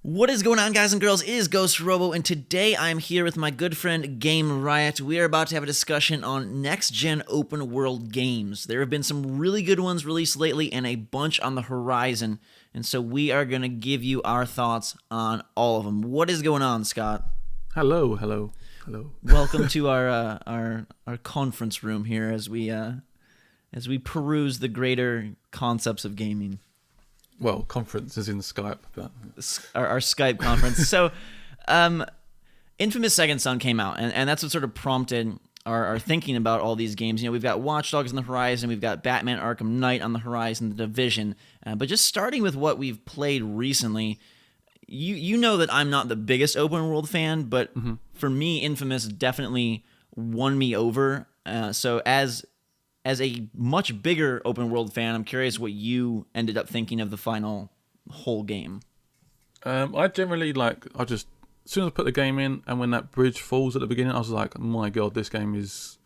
What is going on, guys and girls? It is GhostRobo, and today I'm here with my good friend Game Riot. We are about to have a discussion on next-gen open-world games. There have been some really good ones released lately and a bunch on the horizon, and so we are going to give you our thoughts on all of them. What is going on, Scott? Hello. Welcome to our conference room here as we peruse the greater concepts of gaming. Well, conference is in Skype, but Our Skype conference. So, Infamous Second Son came out, and that's what sort of prompted our thinking about all these games. You know, we've got Watch Dogs on the horizon, we've got Batman Arkham Knight on the horizon, The Division. But just starting with what we've played recently, you know that I'm not the biggest open world fan, but for me, Infamous definitely won me over. So as a much bigger open world fan, I'm curious what you ended up thinking of the final whole game. I generally I just as soon as I put the game in, and when that bridge falls at the beginning, I was like, my god, this game is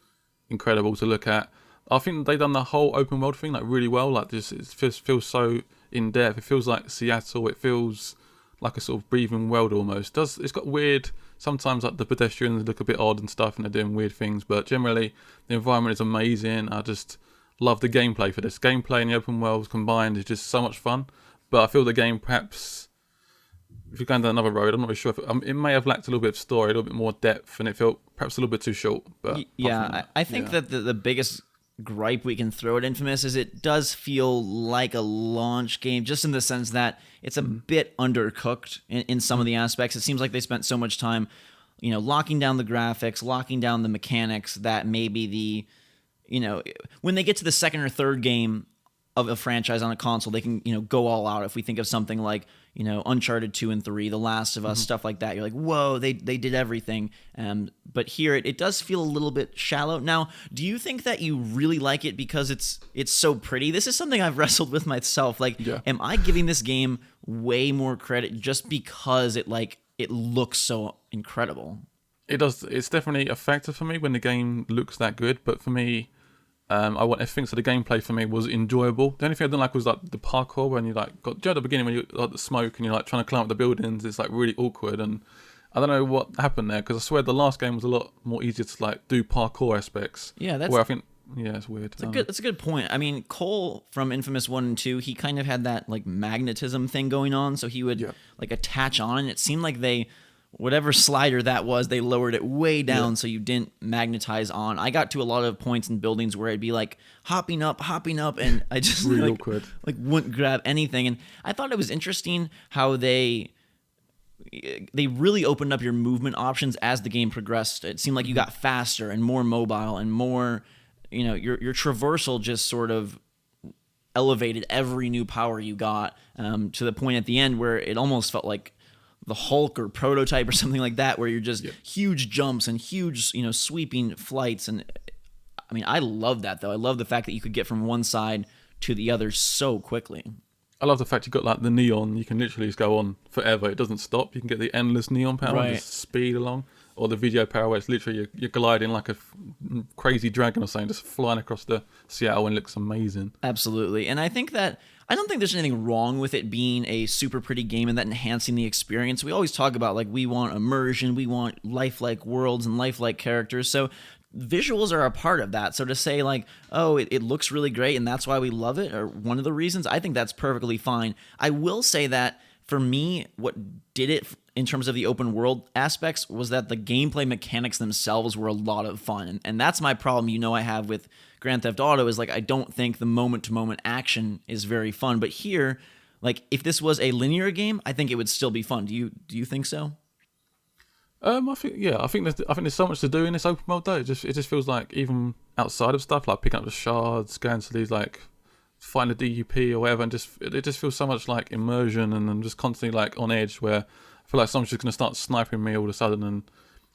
incredible to look at. I think they've done the whole open world thing really well. Like this, it feels so in depth. It feels like Seattle. It feels like a sort of breathing world almost. It's got weird. Sometimes like the pedestrians look a bit odd and stuff, and they're doing weird things. But generally, the environment is amazing. I just love the gameplay for this. Gameplay and the open worlds combined is just so much fun. But I feel the game perhaps, if you're going down another road, I'm not really sure if it may have lacked a little bit of story, a little bit more depth, and it felt perhaps a little bit too short. But I think that the biggest gripe we can throw at Infamous is it does feel like a launch game, just in the sense that it's a bit undercooked in some of the aspects. It seems like they spent so much time, locking down the graphics, locking down the mechanics, that maybe when they get to the second or third game of a franchise on a console, they can, go all out. If we think of something like, Uncharted 2 and 3, The Last of Us, stuff like that, you're like, whoa, they did everything. But here it does feel a little bit shallow. Now, do you think that you really like it because it's so pretty? This is something I've wrestled with myself. Am I giving this game way more credit just because it looks so incredible? it does. It's definitely a factor for me when the game looks that good. But for me, I want everything. So the gameplay for me was enjoyable. The only thing I didn't like was the parkour when you got at the beginning when you the smoke and you're trying to climb up the buildings. It's really awkward, and I don't know what happened there, because I swear the last game was a lot more easier to do parkour aspects. Yeah, where I think it's weird. That's a good point. I mean, Cole from Infamous 1 and 2, he kind of had that magnetism thing going on, so he would attach on, and it seemed like whatever slider that was, they lowered it way down so you didn't magnetize on. I got to a lot of points in buildings where I'd be hopping up, and I just really awkward. Wouldn't grab anything. And I thought it was interesting how they really opened up your movement options as the game progressed. It seemed like you got faster and more mobile and more, your traversal just sort of elevated every new power you got, to the point at the end where it almost felt like the Hulk or Prototype or something like that, where you're just huge jumps and huge, sweeping flights. And I mean, I love that, though. I love the fact that you could get from one side to the other so quickly. I love the fact you got the neon. You can literally just go on forever. It doesn't stop. You can get the endless neon power and just speed along. Or the video power where it's literally you're gliding like a crazy dragon or something, just flying across the Seattle, and it looks amazing. Absolutely. And I don't think there's anything wrong with it being a super pretty game and that enhancing the experience. We always talk about we want immersion, we want lifelike worlds and lifelike characters. So visuals are a part of that. So to say it looks really great and that's why we love it, or one of the reasons, I think that's perfectly fine. I will say that for me, what did it in terms of the open world aspects was that the gameplay mechanics themselves were a lot of fun. And that's my problem, I have with Grand Theft Auto, is I don't think the moment-to-moment action is very fun. But here, if this was a linear game, I think it would still be fun. Do you think so? I think there's so much to do in this open world though. It just feels like, even outside of stuff like picking up the shards, going to these find a DUP or whatever, and it just feels so much like immersion, and I'm just constantly on edge, where I feel like someone's just gonna start sniping me all of a sudden, and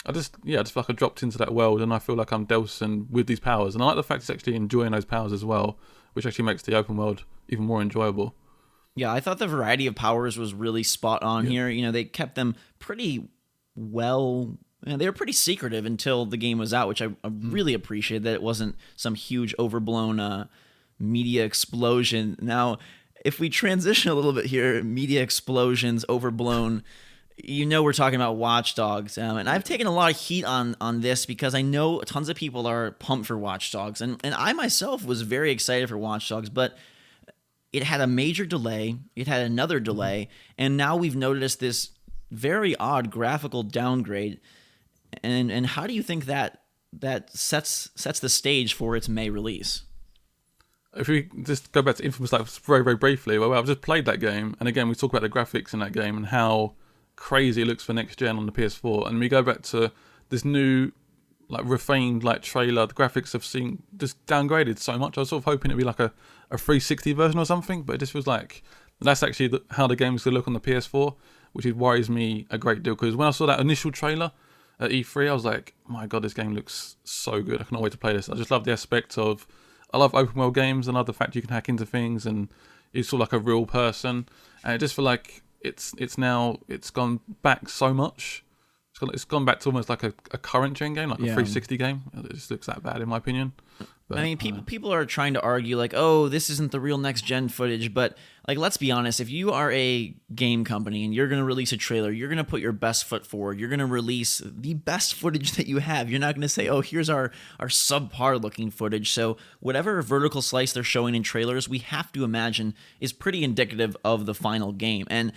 I just feel like I dropped into that world, and I feel like I'm dousing with these powers, and I like the fact it's actually enjoying those powers as well, which actually makes the open world even more enjoyable. Yeah, I thought the variety of powers was really spot on here. They kept them pretty well. They were pretty secretive until the game was out, which I really appreciated, that it wasn't some huge overblown media explosion. Now, if we transition a little bit here, media explosions, overblown, we're talking about Watch Dogs, and I've taken a lot of heat on this because I know tons of people are pumped for Watch Dogs, and I myself was very excited for Watch Dogs, but it had a major delay, it had another delay, and now we've noticed this very odd graphical downgrade. And how do you think that sets the stage for its May release? If we just go back to Infamous like very, very briefly, well, I've just played that game, and again, we talk about the graphics in that game and how crazy it looks for next gen on the PS4, and we go back to this new, like, refined, like, trailer. The graphics have seen just downgraded so much. I was sort of hoping it'd be like a 360 version or something, but it just feels like that's actually how the game's gonna look on the PS4, which worries me a great deal, because when I saw that initial trailer at E3, I was like, my god, this game looks so good. I cannot wait to play this. I just love the aspect of, I love open world games, and I love the fact you can hack into things and you're sort of like a real person. And I just feel like it's gone back so much. It's gone back to almost like a current gen game, like a 360 game. It just looks that bad in my opinion. But, I mean, people are trying to argue like, oh, this isn't the real next gen footage, but like, let's be honest. If you are a game company and you're going to release a trailer, you're going to put your best foot forward. You're going to release the best footage that you have. You're not going to say, oh, here's our subpar looking footage. So whatever vertical slice they're showing in trailers, we have to imagine is pretty indicative of the final game. And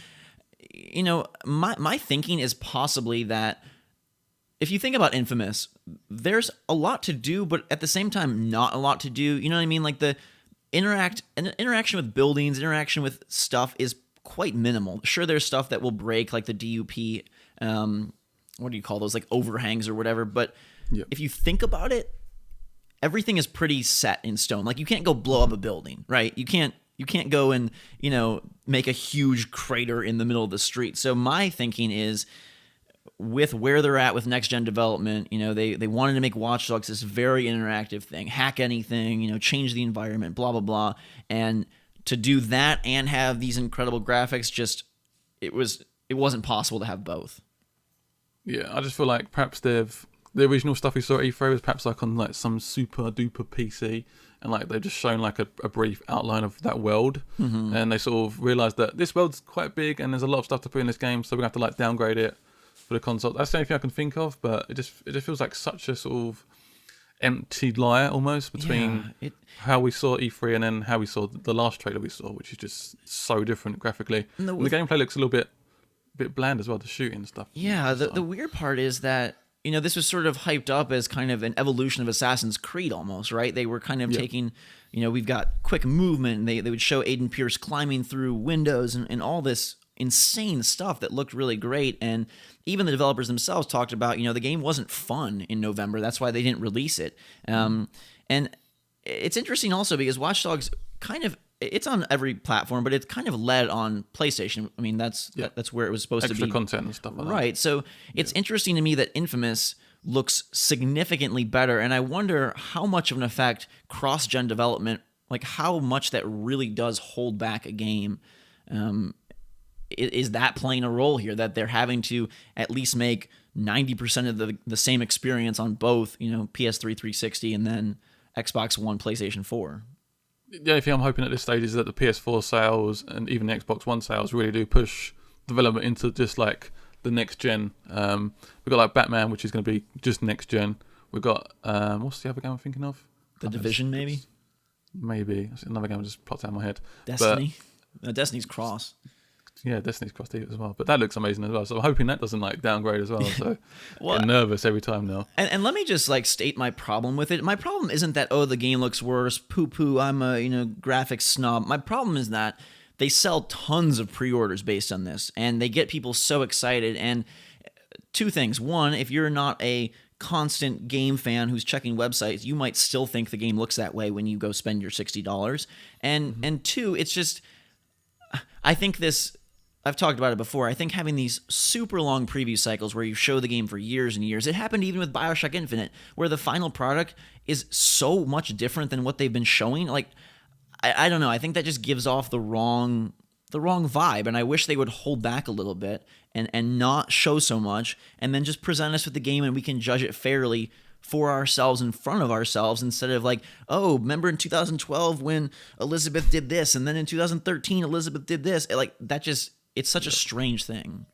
my thinking is possibly that if you think about Infamous, there's a lot to do, but at the same time, not a lot to do. You know what I mean? Like the interaction with buildings, interaction with stuff is quite minimal. Sure, there's stuff that will break, like the DUP, what do you call those, like overhangs or whatever. But if you think about it, everything is pretty set in stone. Like you can't go blow up a building, right? You can't go and, make a huge crater in the middle of the street. So my thinking is, with where they're at with next-gen development, they wanted to make Watch Dogs this very interactive thing, hack anything, change the environment, blah, blah, blah. And to do that and have these incredible graphics, it wasn't possible to have both. Yeah, I just feel like perhaps the original stuff we saw at E3 was perhaps like on like some super duper PC, and like they've just shown like a brief outline of that world, and they sort of realised that this world's quite big and there's a lot of stuff to put in this game, so we're gonna have to like downgrade it for the console. That's the only thing I can think of, but it just feels like such a sort of empty lie almost between how we saw E3 and then how we saw the last trailer we saw, which is just so different graphically. And the gameplay looks a little bit bland as well, the shooting and stuff. Yeah, the weird part is that this was sort of hyped up as kind of an evolution of Assassin's Creed almost, right? They were kind of taking, we've got quick movement, and they would show Aiden Pierce climbing through windows and all this insane stuff that looked really great. And even the developers themselves talked about, the game wasn't fun in November. That's why they didn't release it. And it's interesting also because Watch Dogs it's on every platform, but it's kind of led on PlayStation. I mean, that's where it was supposed to be. Extra content and stuff like that. Right. So it's interesting to me that Infamous looks significantly better, and I wonder how much of an effect cross-gen development, like how much that really does hold back a game. Is that playing a role here, that they're having to at least make 90% of the same experience on both, PS3 360 and then Xbox One, PlayStation 4? The only thing I'm hoping at this stage is that the PS4 sales and even the Xbox One sales really do push development into just like the next gen. We've got like Batman, which is going to be just next gen. We've got what's the other game I'm thinking of? The Division, maybe. Maybe that's another game that just popped out of my head. Destiny. Destiny's Cross. Yeah, Destiny's Cross as well, but that looks amazing as well. So I'm hoping that doesn't like downgrade as well. So well, I'm nervous every time now. And let me just like state my problem with it. My problem isn't that the game looks worse. Poo poo. I'm a graphics snob. My problem is that they sell tons of pre-orders based on this, and they get people so excited. And two things: one, if you're not a constant game fan who's checking websites, you might still think the game looks that way when you go spend your $60. And two, it's just, I think this. I've talked about it before. I think having these super long preview cycles where you show the game for years and years, it happened even with BioShock Infinite, where the final product is so much different than what they've been showing. Like, I don't know. I think that just gives off the wrong vibe, and I wish they would hold back a little bit and not show so much, and then just present us with the game and we can judge it fairly for ourselves in front of ourselves instead of like, oh, remember in 2012 when Elizabeth did this, and then in 2013 Elizabeth did this. Like that just, it's such a strange thing.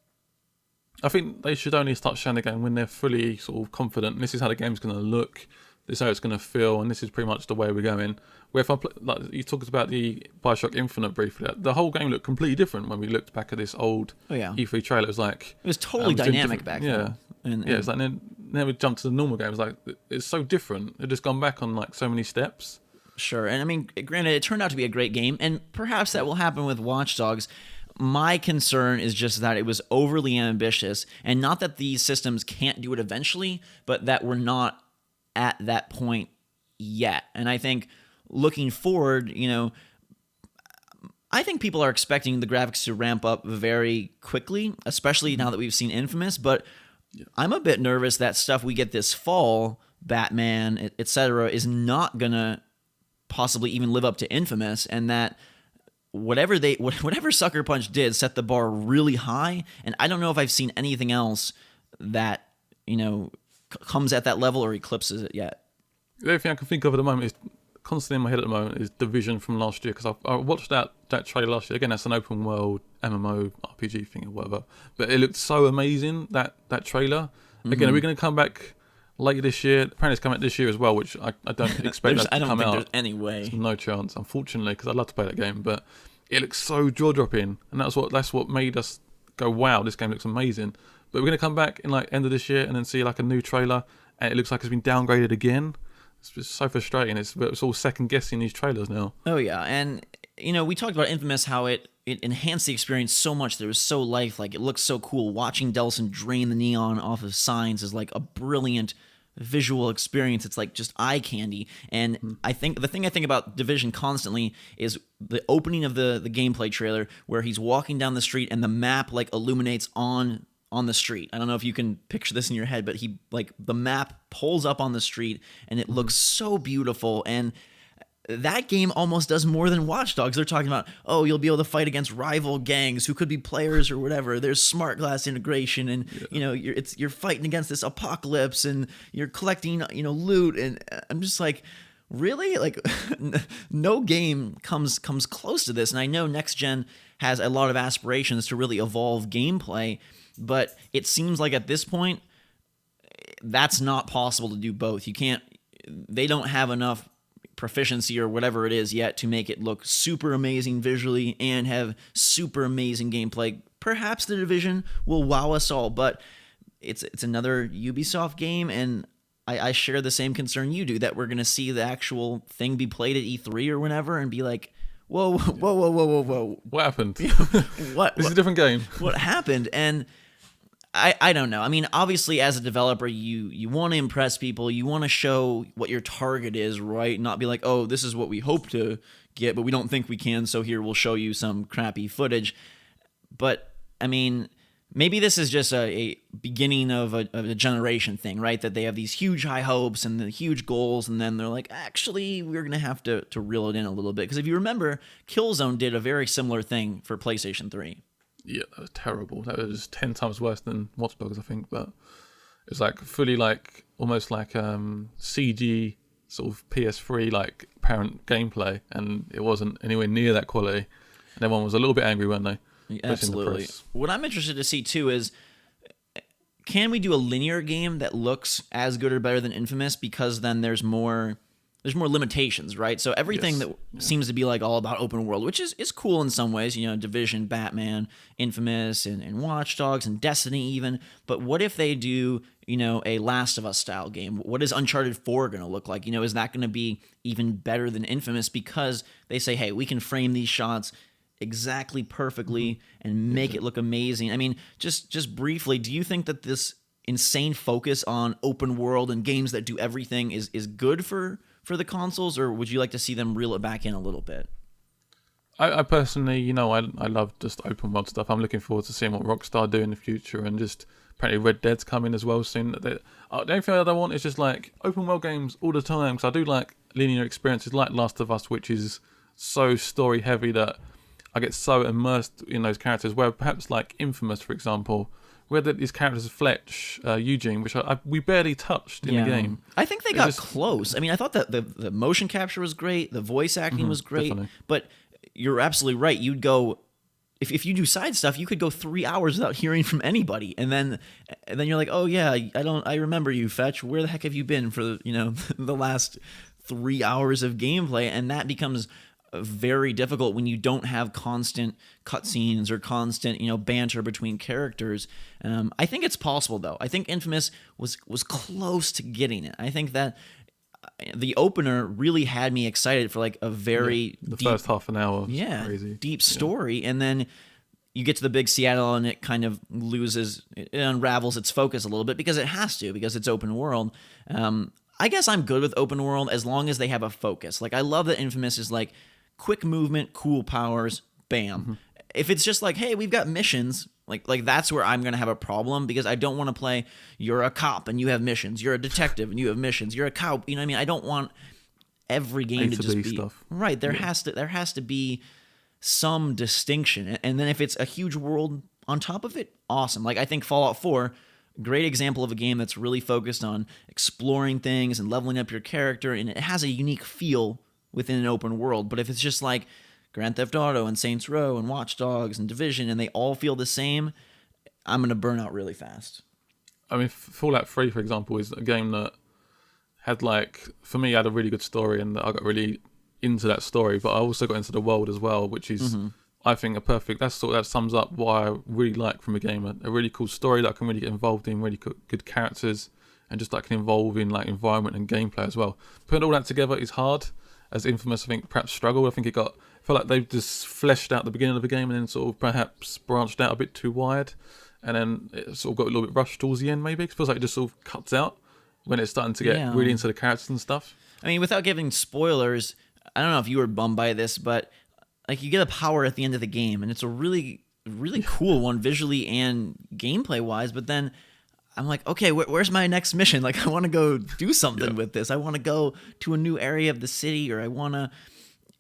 I think they should only start showing the game when they're fully sort of confident. This is how the game's going to look. This is how it's going to feel, and this is pretty much the way we're going. Where if like you talked about the Bioshock Infinite briefly, the whole game looked completely different when we looked back at this old E3 trailer. It was like it was totally dynamic back then. And it's like then we jumped to the normal game. It's like it's so different. They've just gone back on like so many steps. Sure, and I mean, granted, it turned out to be a great game, and perhaps that will happen with Watch Dogs. My concern is just that it was overly ambitious, and not that these systems can't do it eventually, but that we're not at that point yet. And I think looking forward, I think people are expecting the graphics to ramp up very quickly, especially now that we've seen Infamous, but I'm a bit nervous that stuff we get this fall, Batman, etc., is not going to possibly even live up to Infamous, and that whatever Sucker Punch did set the bar really high, and I don't know if I've seen anything else that comes at that level or eclipses it yet. The only thing I can think of at the moment is constantly in my head at the moment is Division from last year, because I watched that trailer last year. Again, that's an open world MMO RPG thing or whatever, but it looked so amazing, that trailer. Again, are we going to come back later this year? Apparently it's coming out this year as well, which I don't expect that to come out. I don't think there's any way. There's no chance, unfortunately, because I'd love to play that game, but it looks so jaw-dropping, and that's what made us go, wow, this game looks amazing. But we're going to come back in like end of this year and then see like a new trailer, and it looks like it's been downgraded again. It's just so frustrating. It's all second guessing these trailers now. Oh yeah, and we talked about Infamous, how it enhanced the experience so much that it was so lifelike. It looked so cool. Watching Delson drain the neon off of signs is like a brilliant visual experience. It's like just eye candy. And I think the thing I think about Division constantly is the opening of the gameplay trailer, where he's walking down the street and the map like illuminates on the street. I don't know if you can picture this in your head, but the map pulls up on the street and it looks so beautiful. And that game almost does more than Watch Dogs. They're talking about, oh, you'll be able to fight against rival gangs who could be players or whatever. There's smart glass integration, and you're fighting against this apocalypse, and you're collecting loot. And I'm just like, really? Like, no game comes close to this. And I know next gen has a lot of aspirations to really evolve gameplay, but it seems like at this point that's not possible to do both. They don't have enough proficiency or whatever it is yet to make it look super amazing visually and have super amazing gameplay. Perhaps The Division will wow us all, but it's another Ubisoft game, and I share the same concern you do, that we're going to see the actual thing be played at E3 or whenever and be like, whoa. What happened? What? This is a different game. What happened? And I don't know. I mean, obviously, as a developer, you want to impress people. You want to show what your target is, right? Not be like, oh, this is what we hope to get, but we don't think we can, so here we'll show you some crappy footage. But, I mean, maybe this is just a beginning of a generation thing, right? That they have these huge high hopes and the huge goals, and then they're like, actually, we're going to have to reel it in a little bit. Because if you remember, Killzone did a very similar thing for PlayStation 3. Yeah, that was terrible. That was 10 times worse than Watch Dogs, I think. But it's like fully like almost like CG sort of PS3 like apparent gameplay, and it wasn't anywhere near that quality. And everyone was a little bit angry, weren't they? Absolutely. What I'm interested to see too is, can we do a linear game that looks as good or better than Infamous? Because then there's more limitations, right? So everything that seems to be like all about open world, which is cool in some ways, Division, Batman, Infamous, and Watch Dogs, and Destiny even. But what if they do, a Last of Us style game? What is Uncharted 4 going to look like? Is that going to be even better than Infamous? Because they say, hey, we can frame these shots exactly perfectly and make it look amazing. I mean, just briefly, do you think that this insane focus on open world and games that do everything is good for the consoles, or would you like to see them reel it back in a little bit? I personally, I love just open world stuff. I'm looking forward to seeing what Rockstar do in the future, and just apparently Red Dead's coming as well soon. The only thing I don't want is just like open world games all the time, because I do like linear experiences like Last of Us, which is so story heavy that I get so immersed in those characters. Where perhaps like Infamous, for example, where these characters, Fletch, Eugene, which we barely touched in the game. I think they got close. I mean, I thought that the motion capture was great, the voice acting was great, definitely. but you're absolutely right. You'd go. If you do side stuff, you could go 3 hours without hearing from anybody, and then you're like, oh yeah, I remember you, Fetch. Where the heck have you been for the last 3 hours of gameplay? And that becomes very difficult when you don't have constant cutscenes or constant banter between characters. I think it's possible though. I think Infamous was close to getting it. I think that the opener really had me excited for like a very the deep, first half an hour was crazy. Deep story, and then you get to the big Seattle and it kind of it unravels its focus a little bit because it has to, because it's open world. I guess I'm good with open world as long as they have a focus. Like I love that Infamous is like quick movement, cool powers, bam. If it's just like, hey, we've got missions, like that's where I'm going to have a problem, because I don't want to play you're a cop and you have missions, you're a detective and you have missions, you're a cop, you know what I mean? I don't want every game to just be stuff. Right, there has to be some distinction. And then if it's a huge world on top of it, awesome. Like I think Fallout 4, great example of a game that's really focused on exploring things and leveling up your character, and it has a unique feel within an open world. But if it's just like Grand Theft Auto and Saints Row and Watch Dogs and Division and they all feel the same, I'm going to burn out really fast. I mean, Fallout 3, for example, is a game that had for me, had a really good story, and I got really into that story, but I also got into the world as well, which is, I think, that sums up what I really like from a game. A really cool story that I can really get involved in, really good characters, and just can involve in environment and gameplay as well. Putting all that together is hard, as Infamous, I think, perhaps struggled. I think I felt like they've just fleshed out the beginning of the game and then sort of perhaps branched out a bit too wide, and then it sort of got a little bit rushed towards the end, maybe. It feels like it just sort of cuts out when it's starting to get really into the characters and stuff. I mean, without giving spoilers, I don't know if you were bummed by this, but like you get a power at the end of the game, and it's a really, really cool one visually and gameplay wise. But then I'm like, okay, where's my next mission? Like, I want to go do something with this. I want to go to a new area of the city, or I want to.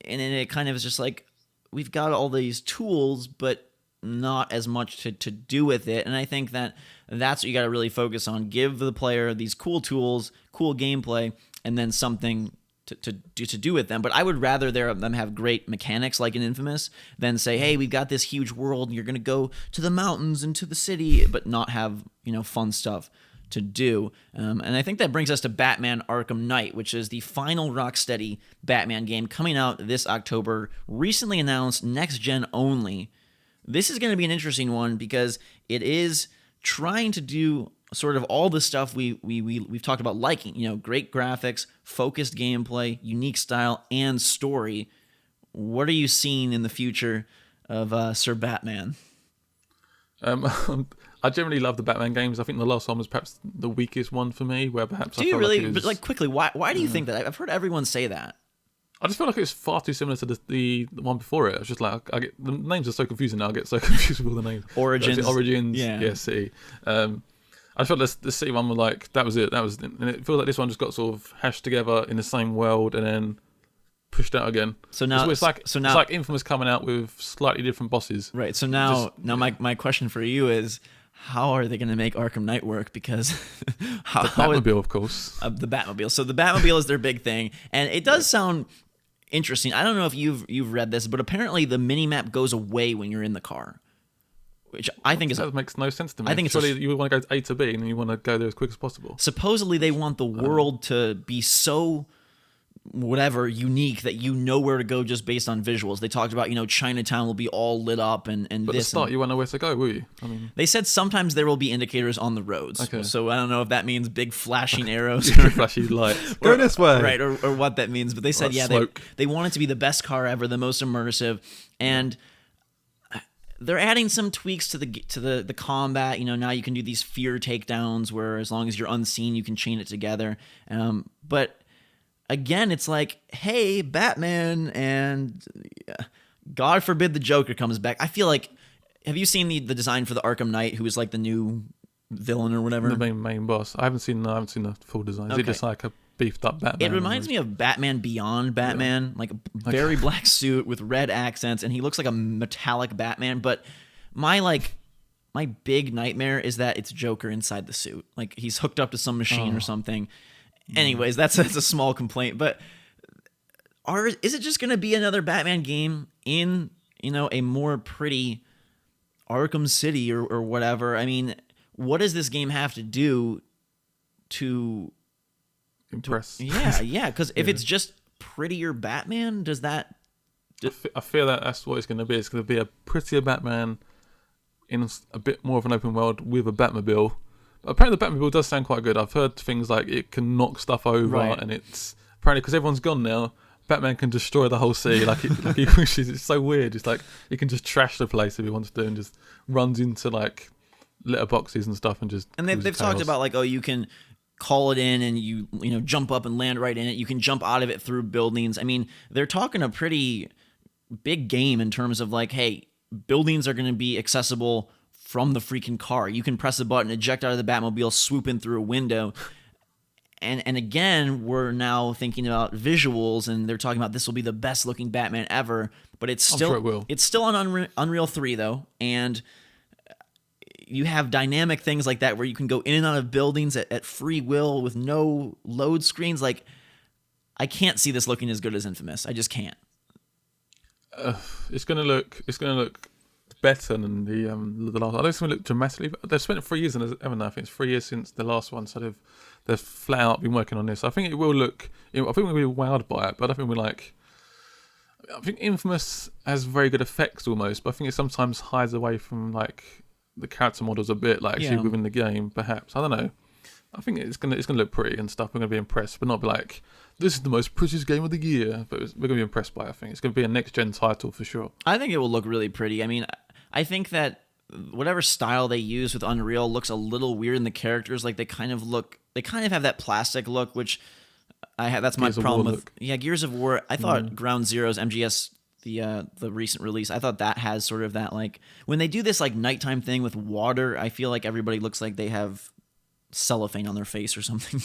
And then it kind of is just like, we've got all these tools, but not as much to do with it. And I think that's what you got to really focus on. Give the player these cool tools, cool gameplay, and then something to do with them. But I would rather them have great mechanics like in Infamous than say, hey, we've got this huge world and you're going to go to the mountains and to the city, but not have fun stuff to do. And I think that brings us to Batman Arkham Knight, which is the final Rocksteady Batman game coming out this October, recently announced next gen only. This is going to be an interesting one because it is trying to do sort of all the stuff we've talked about liking, great graphics, focused gameplay, unique style, and story. What are you seeing in the future of Sir Batman? I generally love the Batman games. I think the last one was perhaps the weakest one for me, where perhaps do I you felt really? like it was, but quickly, why do you think that? I've heard everyone say that. I just feel like it's far too similar to the one before it. It's just like the names are so confusing now. I get so confused with all the names. Origins, yeah, City. I felt the City one was like that was it. And it feels like this one just got sort of hashed together in the same world and then pushed out again. So now it's like Infamous coming out with slightly different bosses. Right. So now my question for you is, how are they going to make Arkham Knight work? Because the Batmobile, of course. The Batmobile. So the Batmobile is their big thing, and it does sound interesting. I don't know if you've read this, but apparently the minimap goes away when you're in the car, which I think that makes no sense to me. I think surely you want to go A to B and you want to go there as quick as possible. Supposedly they want the world to be so unique that where to go just based on visuals. They talked about Chinatown will be all lit up and but at this. the start you won't know where to go, will you? I mean, they said sometimes there will be indicators on the roads. Okay. So I don't know if that means big flashing arrows, flashy lights. Go this way, right? Or what that means. But they said they want it to be the best car ever, the most immersive, and they're adding some tweaks to the combat. Now you can do these fear takedowns where as long as you're unseen, you can chain it together. But again, it's like, hey, Batman, and God forbid the Joker comes back. I feel like, have you seen the design for the Arkham Knight, who is like the new villain or whatever? The main boss. I haven't seen the full design. Is it just like a beefed up Batman. It reminds me of Batman Beyond Batman, like a very black suit with red accents, and he looks like a metallic Batman. But my big nightmare is that it's Joker inside the suit. Like he's hooked up to some machine or something. Anyways, that's a small complaint. But is it just going to be another Batman game in, a more pretty Arkham City or whatever? I mean, what does this game have to do to impress? Yeah. Because if it's just prettier Batman, does that? I feel that that's what it's going to be. It's going to be a prettier Batman in a bit more of an open world with a Batmobile. But apparently, the Batmobile does sound quite good. I've heard things like it can knock stuff over, and it's apparently because everyone's gone now. Batman can destroy the whole city like he wishes. It's so weird. It's like he can just trash the place if he wants to, and just runs into like litter boxes and stuff, and just. And they've talked about like, you can call it in and you jump up and land right in it. You can jump out of it through buildings. I mean, they're talking a pretty big game in terms of like, hey, buildings are going to be accessible from the freaking car. You can press a button, eject out of the Batmobile, swoop in through a window. And again, we're now thinking about visuals, and they're talking about this will be the best looking Batman ever. But it's still it's still on Unreal 3 though, and you have dynamic things like that where you can go in and out of buildings at free will with no load screens. Like, I can't see this looking as good as Infamous. I just can't. It's gonna look better than the last. I don't think it's gonna look dramatically. They've spent 3 years, haven't they? I think it's 3 years since the last one, so they've flat out been working on this. I think it will look. I think we'll be wowed by it, but I think we're like. I think Infamous has very good effects almost, but I think it sometimes hides away from like the character models a bit, like actually within the game, perhaps. I don't know. I think it's gonna look pretty and stuff. We're gonna be impressed, but not be like, this is the most prettiest game of the year. But we're gonna be impressed by it. I think it's gonna be a next gen title for sure. I think it will look really pretty. I mean, I think that whatever style they use with Unreal looks a little weird in the characters. Like they kind of have that plastic look, which that's my problem with. Yeah, Gears of War. I thought Ground Zeroes, MGS, the recent release, I thought that has sort of that, like, when they do this like nighttime thing with water, I feel like everybody looks like they have cellophane on their face or something.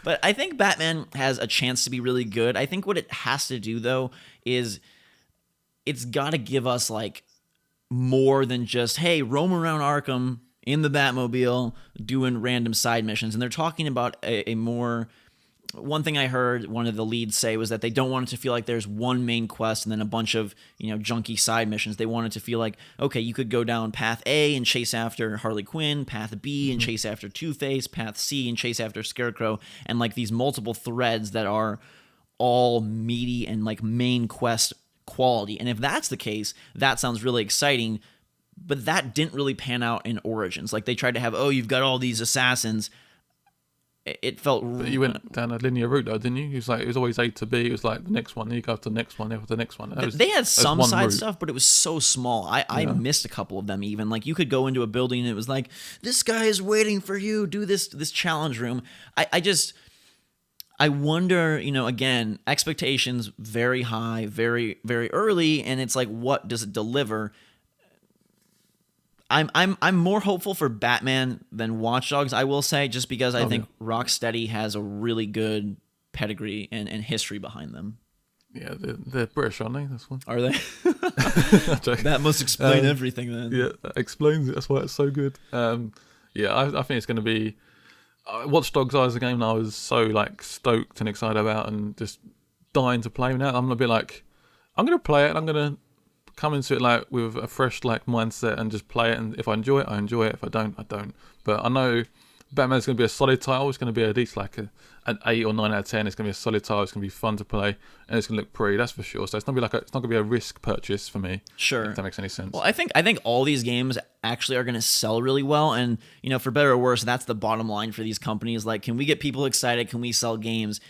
But I think Batman has a chance to be really good. I think what it has to do though is it's got to give us like more than just, hey, roam around Arkham in the Batmobile doing random side missions. And they're talking about a more. One thing I heard one of the leads say was that they don't want it to feel like there's one main quest and then a bunch of, junky side missions. They want it to feel like, okay, you could go down path A and chase after Harley Quinn, path B and chase after Two-Face, path C and chase after Scarecrow, and like these multiple threads that are all meaty and like main quest quality. And if that's the case, that sounds really exciting. But that didn't really pan out in Origins. Like they tried to have, you've got all these assassins. It felt. But you went down a linear route though, didn't you? It was always A to B. It was like the next one, then you go to the next one, then to the next one. They had some side stuff, but it was so small. I missed a couple of them even. Like you could go into a building and it was like, this guy is waiting for you. Do this challenge room. I wonder, again, expectations very high, very, very early, and it's like, what does it deliver? I'm more hopeful for Batman than Watch Dogs, I will say, just because I think Rocksteady has a really good pedigree and history behind them. Yeah, they're British, aren't they? That's one. Are they? That must explain everything then. Yeah, that explains it. That's why it's so good. I think it's going to be. Watch Dogs is a game that I was so like stoked and excited about and just dying to play. Now I'm a bit like, I'm going to play it. And I'm going to come into it like with a fresh like mindset and just play it, and if I enjoy it, I enjoy it. If I don't, I don't. But I know Batman's going to be a solid title. It's going to be at least like an 8 or 9 out of 10. It's going to be a solid title. It's going to be fun to play, and it's going to look pretty. That's for sure. So it's not going to be a risk purchase for me. Sure, if that makes any sense. Well, I think all these games actually are going to sell really well, and for better or worse, that's the bottom line for these companies. Like, can we get people excited? Can we sell games?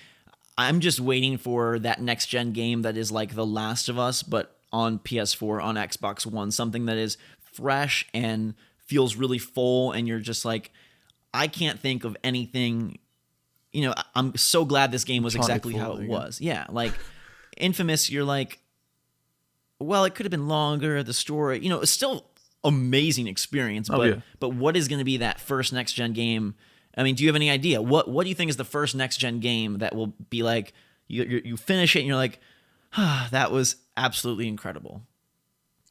I'm just waiting for that next gen game that is like The Last of Us, but on PS4, on Xbox One, something that is fresh and feels really full, and you're just like, I can't think of anything. I'm so glad this game was exactly how it was. Yeah, like Infamous, you're like, well, it could have been longer. The story, it's still amazing experience, but what is going to be that first next gen game? I mean, do you have any idea? What do you think is the first next-gen game that will be like, you finish it and you're like, that was absolutely incredible?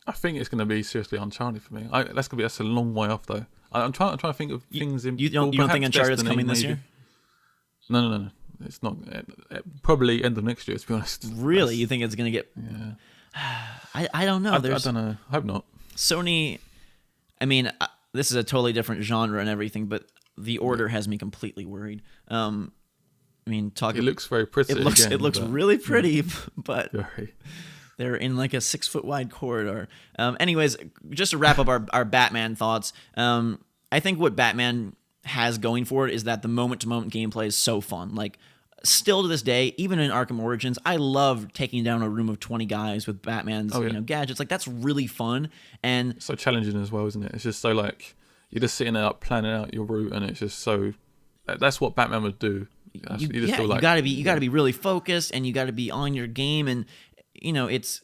I think it's going to be seriously Uncharted for me. That's a long way off though. I'm trying to think of things in. You don't think Uncharted's coming this year? No. It's not. Probably end of next year, to be honest. Really? You think it's going to get... Yeah. I don't know. I don't know. I hope not. Sony, I mean, this is a totally different genre and everything, but The Order has me completely worried. I mean, it looks very pretty. It looks really pretty, but very. They're in like a 6-foot wide corridor. Anyways, just to wrap up our Batman thoughts, I think what Batman has going for it is that the moment-to-moment gameplay is so fun. Like, still to this day, even in Arkham Origins, I love taking down a room of 20 guys with Batman's gadgets. Like, that's really fun. And it's so challenging as well, isn't it? It's just so like you're just sitting there planning out your route, and it's just so. That's what Batman would do. You gotta be really focused, and you gotta be on your game, and it's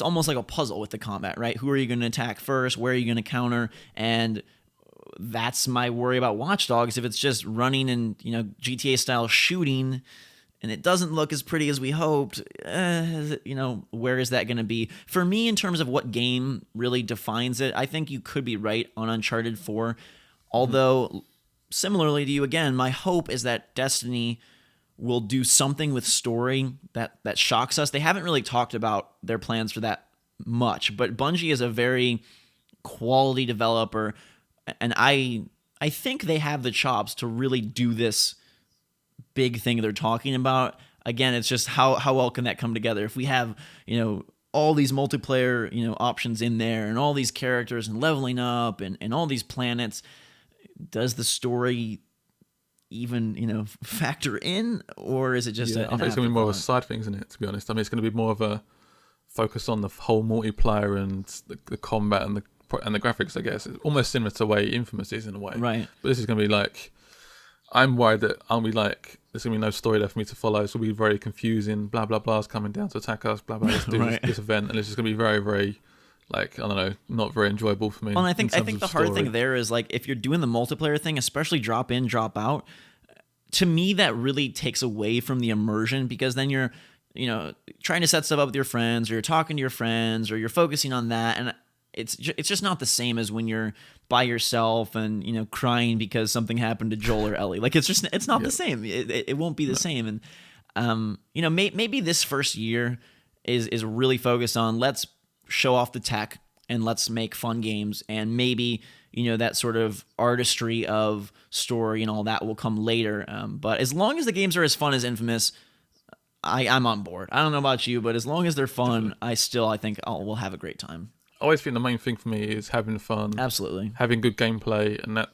almost like a puzzle with the combat, right? Who are you going to attack first? Where are you going to counter? And that's my worry about Watch Dogs. If it's just running and GTA style shooting, and it doesn't look as pretty as we hoped, where is that going to be? For me, in terms of what game really defines it, I think you could be right on Uncharted 4. Although, similarly to you again, my hope is that Destiny will do something with story that shocks us. They haven't really talked about their plans for that much, but Bungie is a very quality developer, and I think they have the chops to really do this big thing they're talking about. Again, it's just how well can that come together? If we have, all these multiplayer, options in there, and all these characters and leveling up and all these planets, does the story even factor in, or is it just I think it's going to be more of a side thing, isn't it, to be honest? I mean, it's going to be more of a focus on the whole multiplayer and the combat and the graphics, I guess. It's almost similar to the way Infamous is in a way, right? But this is going to be like, I'm worried that there's going to be no story there for me to follow. It's going to be very confusing. Blah blah blah's coming down to attack us. Blah blah. Let's do this event, and it's just going to be very very, like, I don't know, not very enjoyable for me. Well, and I think the hard thing there is, like, if you're doing the multiplayer thing, especially drop in, drop out, to me that really takes away from the immersion, because then you're, trying to set stuff up with your friends, or you're talking to your friends, or you're focusing on that, and it's just not the same as when you're by yourself and crying because something happened to Joel or Ellie. Like, it's not the same. It won't be the same. And maybe this first year is really focused on, let's show off the tech and let's make fun games, and maybe that sort of artistry of story and all that will come later. But as long as the games are as fun as Infamous, I'm on board. I don't know about you, but as long as they're fun, I think we'll have a great time. I always think the main thing for me is having fun, absolutely, having good gameplay, and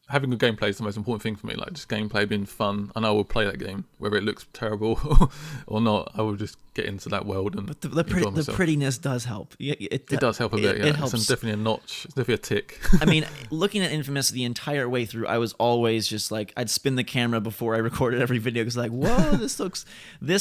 having good gameplay is the most important thing for me. Like, just gameplay being fun, and I will play that game whether it looks terrible or not. I will just get into that world and but the prettiness does help. It does help a bit. It helps. It's definitely a notch. It's definitely a tick. I mean, looking at Infamous the entire way through, I was always just like, I'd spin the camera before I recorded every video, because like, whoa, this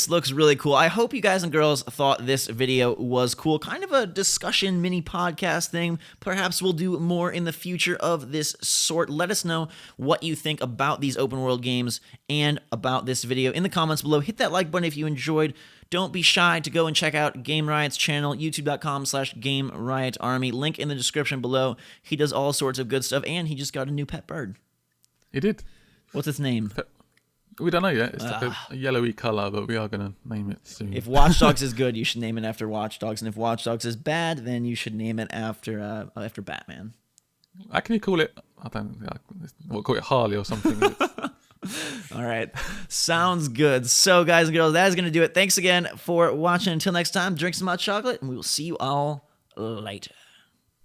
looks really cool. I hope you guys and girls thought this video was cool. Kind of a discussion mini podcast thing. Perhaps we'll do more in the future of this sort. Let us know what you think about these open world games and about this video in the comments below. Hit that like button if you enjoyed. Don't be shy to go and check out Game Riot's channel, youtube.com/GameRiotArmy. Link in the description below. He does all sorts of good stuff, and he just got a new pet bird. He did. What's its name? We don't know yet. It's like a yellowy color, but we are going to name it soon. If Watch Dogs is good, you should name it after Watch Dogs, and if Watch Dogs is bad, then you should name it after Batman. How can you call it? We'll call it Harley or something. All right. Sounds good. So, guys and girls, that is going to do it. Thanks again for watching. Until next time, drink some hot chocolate, and we will see you all later.